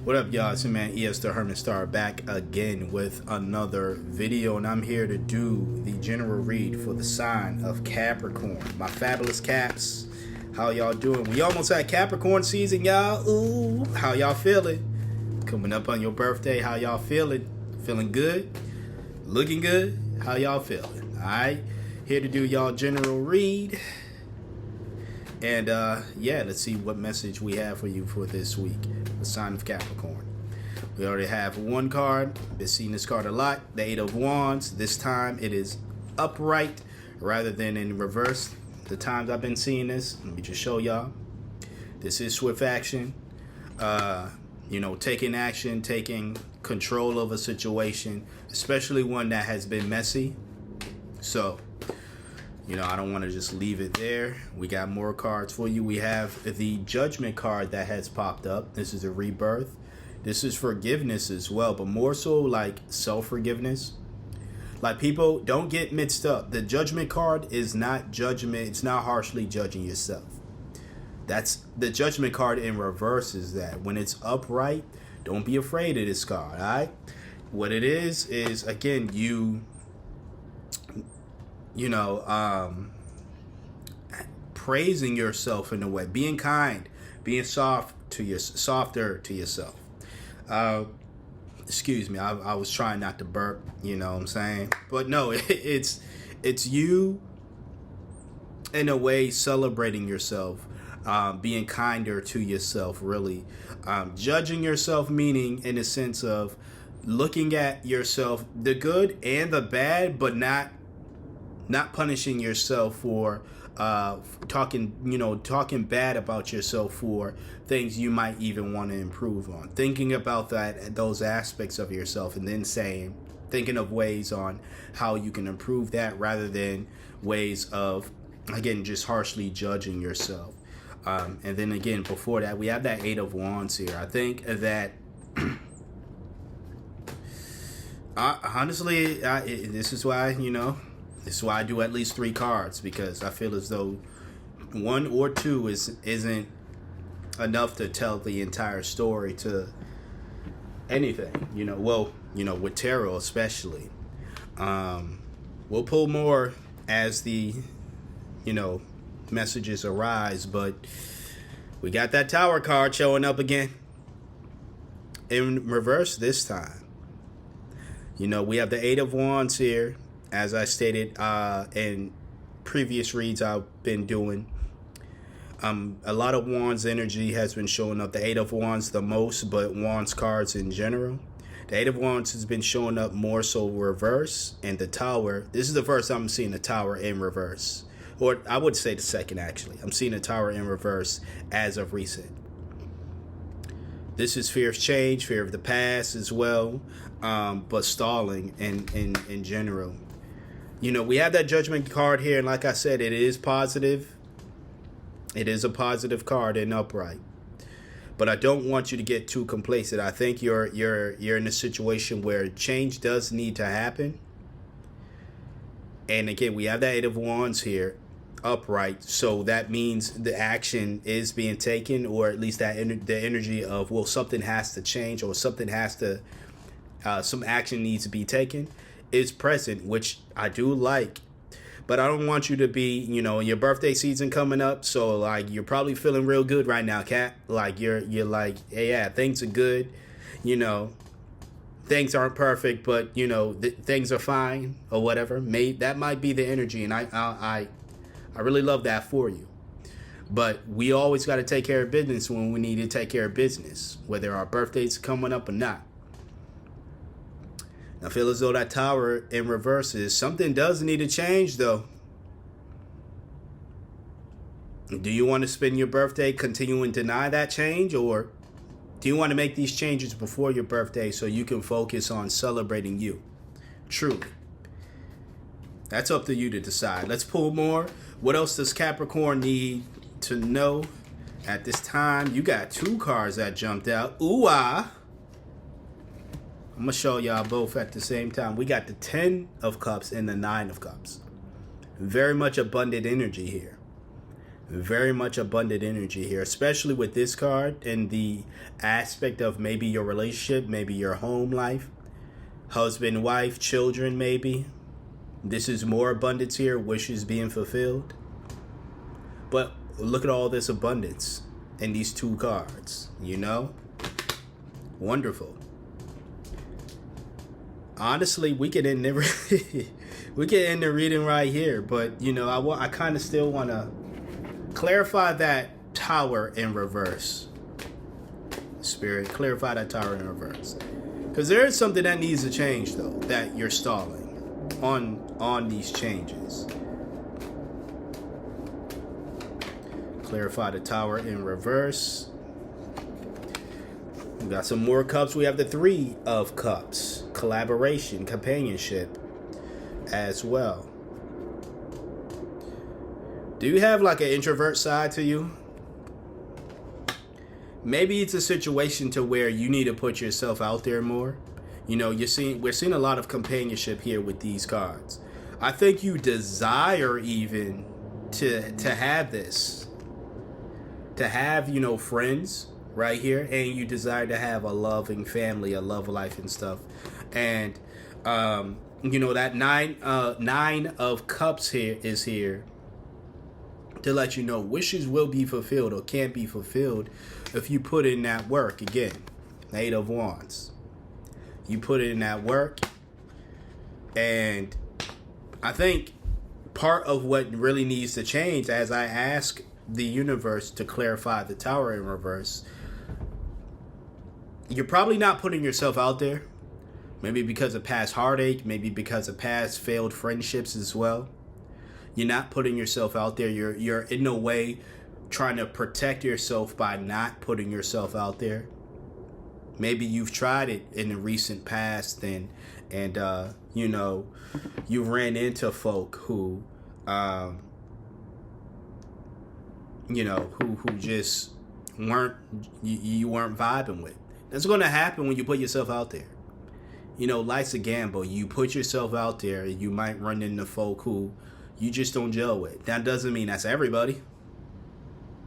What up, y'all? It's your man ES the Hermit Star back again with another video, and I'm here to do the general read for the sign of Capricorn. My fabulous Caps, how y'all doing? We almost at Capricorn season, y'all. Ooh, how y'all feeling? Coming up on your birthday, how y'all feeling? Feeling good? Looking good? How y'all feeling? All right, here to do y'all general read. And yeah, let's see what message we have for you for this week. The sign of Capricorn. We already have one card. Been seeing this card a lot. The Eight of Wands. This time it is upright rather than in reverse. The times I've been seeing this, let me just show y'all. This is swift action. Taking action, taking control of a situation, especially one that has been messy. So, I don't want to just leave it there. We got more cards for you. We have the Judgment card that has popped up. This is a rebirth. This is forgiveness as well, but more so like self-forgiveness. Like, people don't get mixed up. The Judgment card is not judgment. It's not harshly judging yourself. That's the Judgment card in reverse is that. When it's upright, don't be afraid of this card, all right? What it is again, praising yourself in a way, being kind, being softer to yourself. Excuse me, I was trying not to burp, you know what I'm saying? But no, it's you in a way celebrating yourself, being kinder to yourself, really. Judging yourself, meaning in the sense of looking at yourself, the good and the bad, but not punishing yourself for talking bad about yourself for things you might even want to improve on. Thinking about those aspects of yourself, and then thinking of ways on how you can improve that, rather than ways of, again, just harshly judging yourself. And then again, before that, we have that Eight of Wands here. I think that honestly, this is why, this is why I do at least 3 cards, because I feel as though 1 or 2 isn't enough to tell the entire story to anything. With tarot especially. We'll pull more as the messages arise, but we got that Tower card showing up again in reverse this time. We have the Eight of Wands here. As I stated in previous reads I've been doing, a lot of Wands energy has been showing up. The Eight of Wands the most, but Wands cards in general. The Eight of Wands has been showing up more so reverse, and the Tower. This is the first time I'm seeing the Tower in reverse. Or I would say the second, actually. I'm seeing the Tower in reverse as of recent. This is fear of change, fear of the past as well, but stalling in general. We have that Judgment card here, and like I said, it is positive. It is a positive card and upright. But I don't want you to get too complacent. I think you're in a situation where change does need to happen. And again, we have that Eight of Wands here, upright. So that means the action is being taken, or at least the energy of, well, something has to change, or something has to, some action needs to be taken, is present, which I do like. But I don't want you to be, your birthday season coming up, so like you're probably feeling real good right now, Cat. Like you're like, hey, yeah, things are good, things aren't perfect, but things are fine or whatever. That might be the energy, and I really love that for you. But we always got to take care of business when we need to take care of business, whether our birthday's coming up or not. I feel as though that Tower in reverse is something does need to change, though. Do you want to spend your birthday continuing to deny that change, or do you want to make these changes before your birthday so you can focus on celebrating you? Truly. That's up to you to decide. Let's pull more. What else does Capricorn need to know at this time? You got 2 cards that jumped out. Ooh-ah. I'm going to show y'all both at the same time. We got the 10 of Cups and the 9 of Cups. Very much abundant energy here. Very much abundant energy here, especially with this card and the aspect of maybe your relationship, maybe your home life, husband, wife, children, maybe. This is more abundance here, wishes being fulfilled. But look at all this abundance in these two cards, you know? Wonderful. Honestly, we could end the we could end the reading right here, but you know, I kind of still want to clarify that Tower in reverse. Spirit, clarify that Tower in reverse, because there is something that needs to change, though, that you're stalling on these changes. Clarify the Tower in reverse. We got some more cups. We have the Three of Cups. Collaboration, companionship as well. Do you have like an introvert side to you? Maybe it's a situation to where you need to put yourself out there more. You know, we're seeing a lot of companionship here with these cards. I think you desire even to have this. To have, you know, friends right here, and you desire to have a loving family, a love life and stuff. And you know, that nine of cups here is here to let you know wishes will be fulfilled or can be fulfilled if you put in that work. Again, 8 of Wands. You put in that work, and I think part of what really needs to change, as I ask the universe to clarify the Tower in reverse, you're probably not putting yourself out there. Maybe because of past heartache, maybe because of past failed friendships as well. You're not putting yourself out there. You're in a way trying to protect yourself by not putting yourself out there. Maybe you've tried it in the recent past, and you know, you ran into folk who you know, who just weren't you weren't vibing with. That's going to happen when you put yourself out there. You know, life's a gamble. You put yourself out there, and you might run into folk who you just don't gel with. That doesn't mean that's everybody.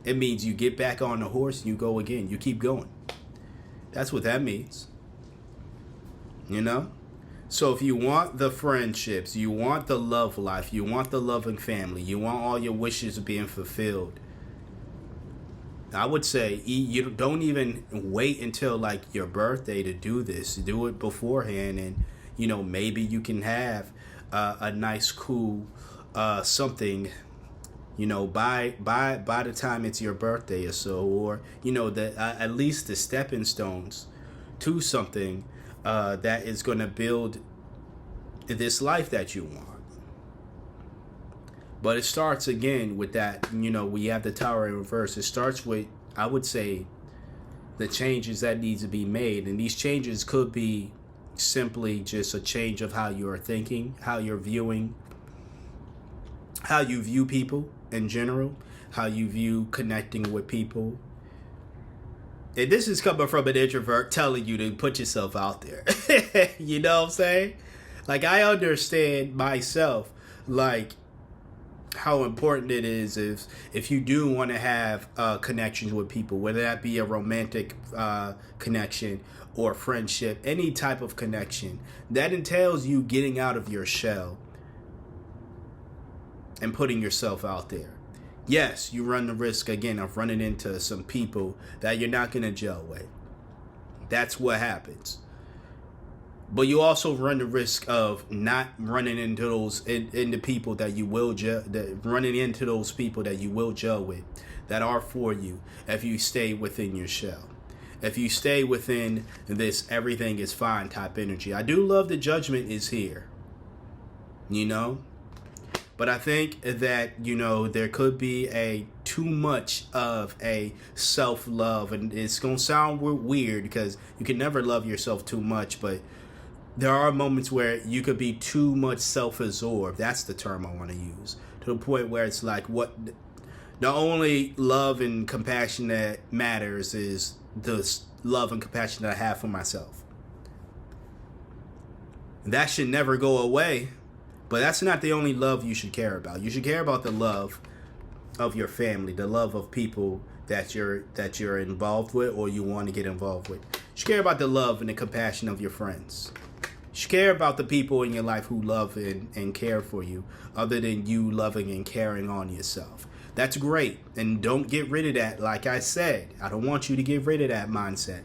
It means you get back on the horse and you go again. You keep going. That's what that means. You know? So if you want the friendships, you want the love life, you want the loving family, you want all your wishes being fulfilled, I would say you don't even wait until like your birthday to do this. Do it beforehand, and you know, maybe you can have a nice, cool something, you know, by the time it's your birthday or so, or you know, the at least the stepping stones to something that is going to build this life that you want. But it starts again with that, you know, we have the Tower in reverse. It starts with, I would say, the changes that need to be made. And these changes could be simply just a change of how you are thinking, how you're viewing, how you view people in general, how you view connecting with people. And this is coming from an introvert telling you to put yourself out there. You know what I'm saying? Like, I understand myself, like, how important it is if you do want to have connections with people, whether that be a romantic connection or friendship, any type of connection, that entails you getting out of your shell and putting yourself out there. Yes, you run the risk, again, of running into some people that you're not going to gel with. That's what happens. But you also run the risk of not running into those into people that you will running into those people that you will gel with, that are for you, if you stay within your shell. If you stay within this everything is fine type energy. I do love the Judgment is here. You know? But I think that, you know, there could be a too much of a self-love, and it's going to sound weird because you can never love yourself too much, but there are moments where you could be too much self-absorbed. That's the term I want to use. To the point where it's like, what the only love and compassion that matters is the love and compassion that I have for myself. That should never go away. But that's not the only love you should care about. You should care about the love of your family, the love of people that you're involved with or you want to get involved with. You should care about the love and the compassion of your friends. You should care about the people in your life who love and care for you, other than you loving and caring on yourself. That's great. And don't get rid of that. Like I said, I don't want you to get rid of that mindset.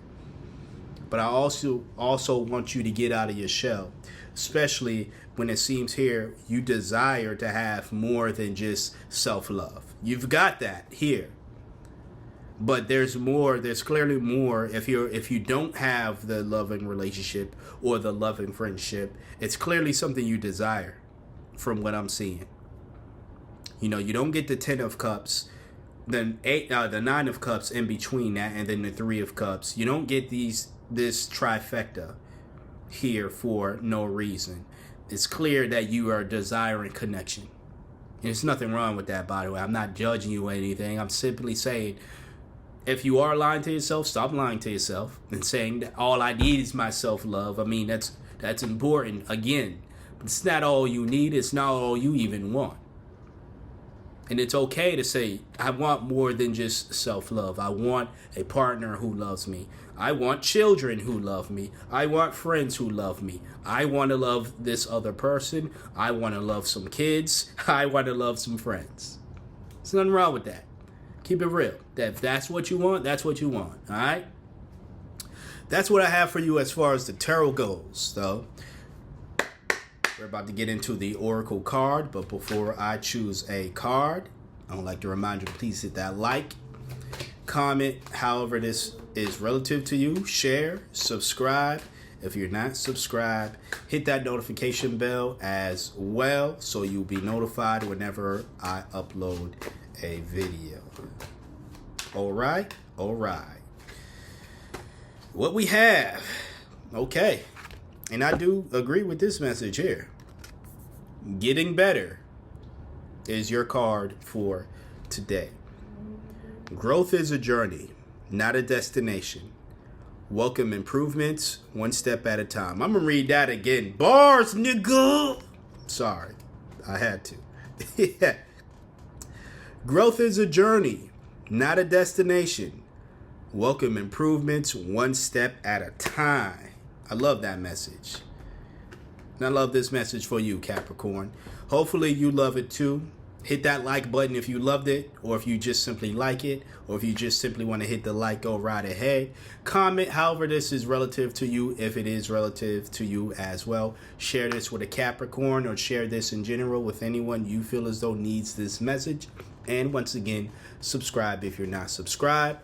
But I also want you to get out of your shell, especially when it seems here you desire to have more than just self-love. You've got that here. But there's more, there's clearly more. If you don't have the loving relationship or the loving friendship, it's clearly something you desire from what I'm seeing. You know, you don't get the 10 of cups, then the 9 of cups in between that, and then the 3 of cups. You don't get this trifecta here for no reason. It's clear that you are desiring connection. There's nothing wrong with that, by the way. I'm not judging you or anything. I'm simply saying, if you are lying to yourself, stop lying to yourself and saying that all I need is my self-love. I mean, that's important, again. But it's not all you need. It's not all you even want. And it's okay to say, I want more than just self-love. I want a partner who loves me. I want children who love me. I want friends who love me. I want to love this other person. I want to love some kids. I want to love some friends. There's nothing wrong with that. Keep it real. If that's what you want, that's what you want. All right? That's what I have for you as far as the tarot goes, though. We're about to get into the Oracle card, but before I choose a card, I would like to remind you, please hit that like, comment, however this is relative to you, share, subscribe. If you're not subscribed, hit that notification bell as well so you'll be notified whenever I upload a video. All right. What we have, okay. And I do agree with this message here. Getting better is your card for today. Growth is a journey, not a destination. Welcome improvements, one step at a time. I'm going to read that again. Bars, nigga. Sorry, I had to. Yeah. Growth is a journey, not a destination. Welcome improvements, one step at a time. I love that message. And I love this message for you, Capricorn. Hopefully you love it too. Hit that like button if you loved it, or if you just simply like it, or if you just simply want to hit the like, go right ahead. Comment however this is relative to you, if it is relative to you as well. Share this with a Capricorn, or share this in general with anyone you feel as though needs this message. And once again, subscribe if you're not subscribed.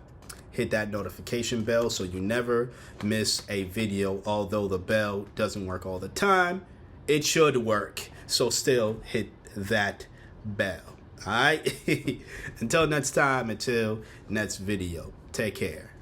Hit that notification bell so you never miss a video. Although the bell doesn't work all the time, it should work. So still hit that bell. All right? Until next time, until next video. Take care.